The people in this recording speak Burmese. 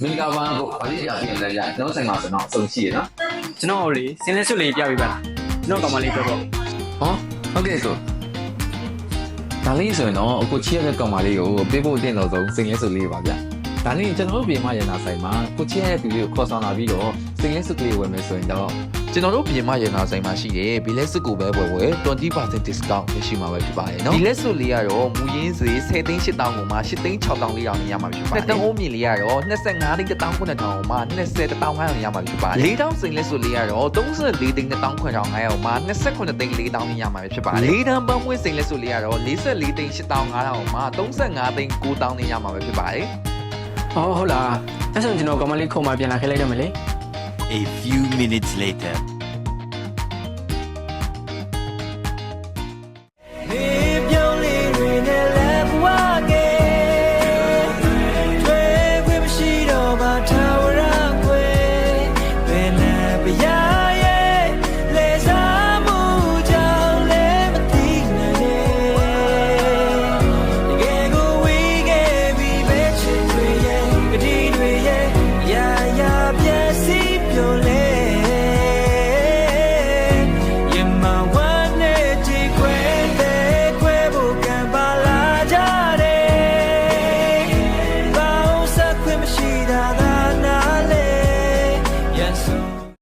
မင်္ဂလာပါကိုဘာလို့ရပြင်လဲရကျွန်တော်ဆိုင်မှာကျွန်တော်အဆုံးရှိရနော် ကျွန်တော်လေစင်းလဲစွတ်လေးပြပေးပါလားကျွန်တော်ကောင်မလေးပြောတော့ ဟောဟုတ်ကဲ့ကိုဒါလေးဆိုရင်တော့အခုချီရတဲ့ကောင်မလေးကိုပေးဖို့အတင်တော်ဆုံးစိန်ရဲစုလေးပါဗျဒါလေးကျွန်တော်တို့ပြင်မရနာဆိုင်မှာကိုချီရတဲ့သူလေးကိုခေါ်ဆောင်လာပြီးတော့စိန်ရဲစုကလေးဝယ်မယ်ဆိုရင်တော့ကျွန်တော်တို့ပြင်မရနာဆိုင်မှာရှိတယ်ဘီလက်စုကိုပဲဝယ်20% discount ရရှိမှာပဲဖြစ်ပါတယ်နော်ဘီလက်စုလေးကတော့မူရင်းဈေး10သိန်း8000ကိုမှ8သိန်း6000လေးတောင်ရမှာဖြစ်ပါတယ်နှစ်တန်းအိုးမြင့်လေးကတော့25သိန်း1000ခုနဲ့တောင်ကိုမှ20 1500ရမှာဖြစ်ပါတယ်4000စိန်လက်စုလေးကတော့34သိန်း1500မှ29သိန်း4000ရမှာဖြစ်ပါတယ်4တန်းပန်းမွေးစိန်လက်စုလေးကတော့44သိန်း8500မှ35သိန်း9000ရမှာပဲဖြစ်ပါတယ် ဟုတ်လားအဲ့ဆိုကျွန်တော်ကောင်မလေးခုံမပြန်လာခဲ့လိုက်တော့မယ်လေ A few minutes later.